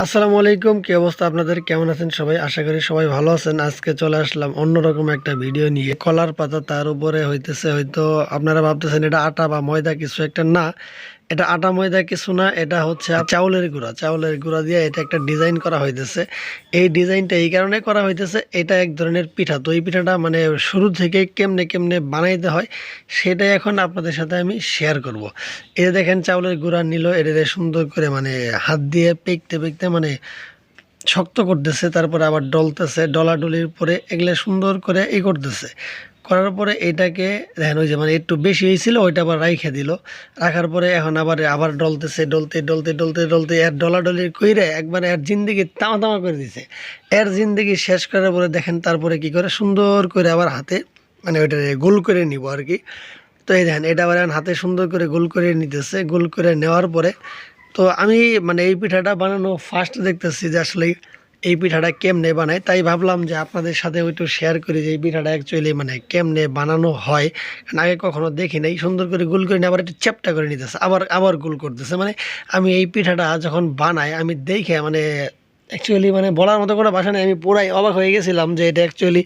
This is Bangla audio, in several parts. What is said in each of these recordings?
আসসালামু আলাইকুম, কি অবস্থা আপনাদের? কেমন আছেন সবাই? আশা করি সবাই ভালো আছেন। আজকে চলে আসলাম অন্যরকম একটা ভিডিও নিয়ে। কলার পাতা, তার উপরে হইতেছে, হয়তো আপনারা ভাবতেছেন এটা আটা বা ময়দা কিছু একটা। না, এটা আটা ময়দা কিছু না, এটা হচ্ছে চাউলের গুঁড়া। চাউলের গুঁড়া দিয়ে এটা একটা ডিজাইন করা হইতেছে। এই ডিজাইনটা এই কারণে করা হইতেছে, এটা এক ধরনের পিঠা। তো এই পিঠাটা মানে শুরু থেকে কেমনে কেমনে বানাইতে হয় সেটাই এখন আপনাদের সাথে আমি শেয়ার করব। এই যে দেখেন, চাউলের গুঁড়া নিল, এটা সুন্দর করে মানে হাত দিয়ে পেকতে পেকতে মানে শক্ত করতেছে, তারপরে আবার ডলতেছে, ডলাডলির পরে এগুলো সুন্দর করে করতেছে। করার পরে এটাকে দেখেন, ওই যে মানে একটু বেশি হয়েছিল ওইটা আবার রাইখে দিল। রাখার পরে এখন আবার আবার ডলতেছে, ডলতে ডলতে ডলতে ডলতে এর ডলাডলি কইরে একবার এর জিন্দিগি তামা তামা করে দিছে। এর জিন্দিগি শেষ করার পরে দেখেন তারপরে কি করে সুন্দর করে আবার হাতে মানে ওইটা গোল করে নিব আর কি। তো এই দেখেন, এটা আবার এখন হাতে সুন্দর করে গোল করে নিতেছে। গোল করে নেওয়ার পরে তো আমি মানে এই পিঠাটা বানানো ফার্স্ট দেখতেছি যে আসলে এই পিঠাটা কেমনে বানায়, তাই ভাবলাম যে আপনাদের সাথে একটু শেয়ার করি যে এই পিঠাটা অ্যাকচুয়ালি মানে কেমনে বানানো হয়। কারণ আগে কখনো দেখি নাই। সুন্দর করে গোল করে নিয়ে আবার একটু চ্যাপটা করে নিতেছে, আবার আবার গোল করতেছে। মানে আমি এই পিঠাটা যখন বানাই আমি দেখে মানে অ্যাকচুয়ালি মানে বলার মতো কোনো ভাষা নেই, আমি পুরাই অবাক হয়ে গেছিলাম যে এটা অ্যাকচুয়ালি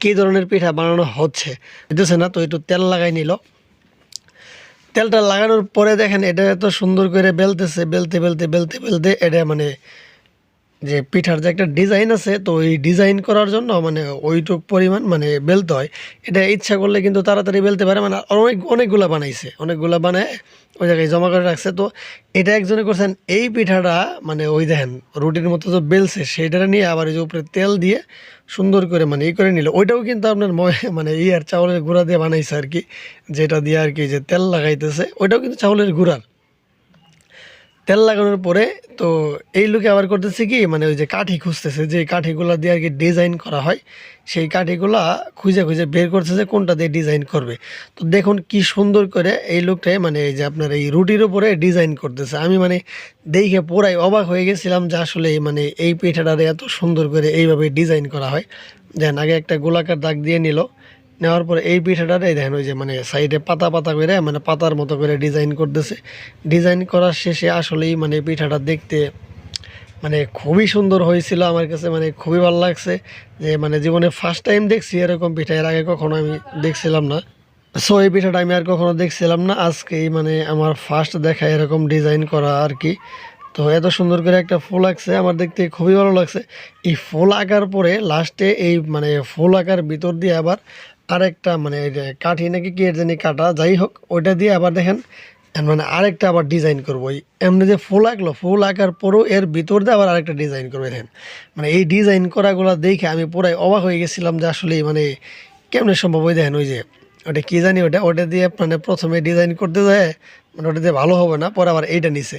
কী ধরনের পিঠা বানানো হচ্ছে। বুঝতেছে না? তো একটু তেল লাগাই নিল। তেলটা লাগানোর পরে দেখেন এটা এত সুন্দর করে বেলতেছে, বেলতে বেলতে বেলতে বেলতে এটা মানে যে পিঠার যে একটা ডিজাইন আছে, তো ওই ডিজাইন করার জন্য মানে ওইটুক পরিমাণ মানে বেলতে হয়। এটা ইচ্ছা করলে কিন্তু তাড়াতাড়ি বেলতে পারে। মানে অনেকগুলা বানাইছে, অনেকগুলা বানায় ওই জায়গায় জমা করে রাখছে। তো এটা একজনে করছেন এই পিঠাটা মানে ওই দেখেন রুটির মতো তো বেলছে, সেইটা নিয়ে আবার ওই যে উপরে তেল দিয়ে সুন্দর করে মানে করে নিল। ওইটাও কিন্তু আপনার মানে আর চাউলের গুঁড়া দিয়ে বানাইছে আর কি, যেটা দিয়ে আর কি যে তেল লাগাইতেছে ওইটাও কিন্তু চাউলের গুঁড়ার। তেল লাগানোর পরে তো এই লোকে আবার করতেছে কি, মানে ওই যে কাঠি খুঁজতেছে, যে কাঠিগুলা দিয়ে আর কি ডিজাইন করা হয়, সেই কাঠিগুলা খুঁজে খুঁজে বের করতেছে কোনটা দিয়ে ডিজাইন করবে। তো দেখুন কি সুন্দর করে এই লোকটাই মানে এই যে আপনার এই রুটির উপরে ডিজাইন করতেছে। আমি মানে দেখে পুরাই অবাক হয়ে গেছিলাম যে আসলে মানে এই পিঠাটারে এত সুন্দর করে এইভাবে ডিজাইন করা হয়। দেন আগে একটা গোলাকার দাগ দিয়ে নিল। নেওয়ার পরে এই পিঠাটার এই দেখেন ওই যে মানে সাইডে পাতা পাতা করে মানে পাতার মতো করে ডিজাইন করতেছে। ডিজাইন করার শেষে আসলেই মানে পিঠাটা দেখতে মানে খুবই সুন্দর হয়েছিল আমার কাছে, মানে খুবই ভালো লাগছে। যে মানে জীবনে ফার্স্ট টাইম দেখছি এরকম পিঠা, এর আগে কখনো আমি দেখছিলাম না। সো এই পিঠাটা আমি আর কখনো দেখছিলাম না, আজকেই মানে আমার ফার্স্ট দেখা এরকম ডিজাইন করা আর কি। তো এত সুন্দর করে একটা ফুল আঁকছে, আমার দেখতে খুবই ভালো লাগছে। এই ফুল আঁকার পরে লাস্টে এই মানে ফুল আঁকার ভিতর দিয়ে আবার আরেকটা মানে এই যে কাঠি নাকি কি এর জানি কাটা, যাই হোক ওইটা দিয়ে আবার দেখেন মানে আরেকটা আবার ডিজাইন করবো। ওই এমনি যে ফুল আঁকলো, ফুল আঁকার পরেও এর ভিতর দিয়ে আবার আরেকটা ডিজাইন করবে। দেখেন মানে এই ডিজাইন করাগুলো দেখে আমি পুরাই অবাক হয়ে গেছিলাম যে আসলে মানে কেমনে সম্ভব। ওই দেখেন ওই যে ওটা কী জানি, ওটা দিয়ে মানে প্রথমে ডিজাইন করতে যায় মানে ওটা দিয়ে ভালো হবে না, পরে আবার এইটা নিছে।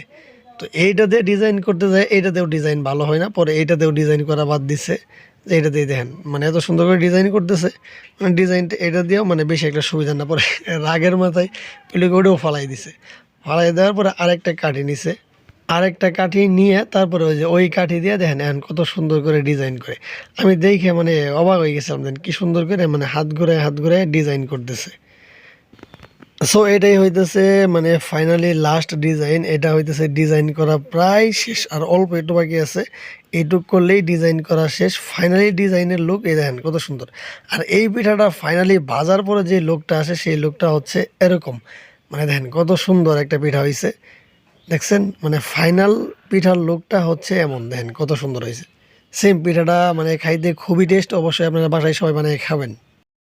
তো এইটা দিয়ে ডিজাইন করতে যায়, এইটাতেও ডিজাইন ভালো হয় না, পরে এইটাতেও ডিজাইন করা বাদ দিচ্ছে। যে এটা দিয়ে দেখেন মানে এত সুন্দর করে ডিজাইন করতেছে, মানে ডিজাইনটা এটা দিয়েও মানে বেশি একটা সুবিধা না। পরে রাগের মাথায় পেলিকে ওটাও ফালাই দিছে। ফালাই দেওয়ার পরে আরেকটা কাঠি নিছে, আরেকটা কাঠি নিয়ে তারপরে ওই যে ওই কাঠি দিয়ে দেখেন এখন কত সুন্দর করে ডিজাইন করে। আমি দেখে মানে অবাক হয়ে গেছিলাম, দেন কি সুন্দর করে মানে হাত ঘুরায় ডিজাইন করতেছে। সো এটাই হইতেছে মানে ফাইনালি লাস্ট ডিজাইন। এটা হইতেছে ডিজাইন করা প্রায় শেষ, আর অল্প একটু বাকি আছে। এইটুক করলেই ডিজাইন করা শেষ। ফাইনালি ডিজাইনের লুক এই দেখেন কত সুন্দর। আর এই পিঠাটা ফাইনালি ভাজার পরে যে লুকটা আসে সেই লুকটা হচ্ছে এরকম। মানে দেখেন কত সুন্দর একটা পিঠা হয়েছে, দেখছেন? মানে ফাইনাল পিঠার লুকটা হচ্ছে এমন, দেখেন কত সুন্দর হয়েছে। সেম পিঠাটা মানে খাইতে খুবই টেস্ট, অবশ্যই আপনারা বাসায় সবাই বানিয়ে খাবেন।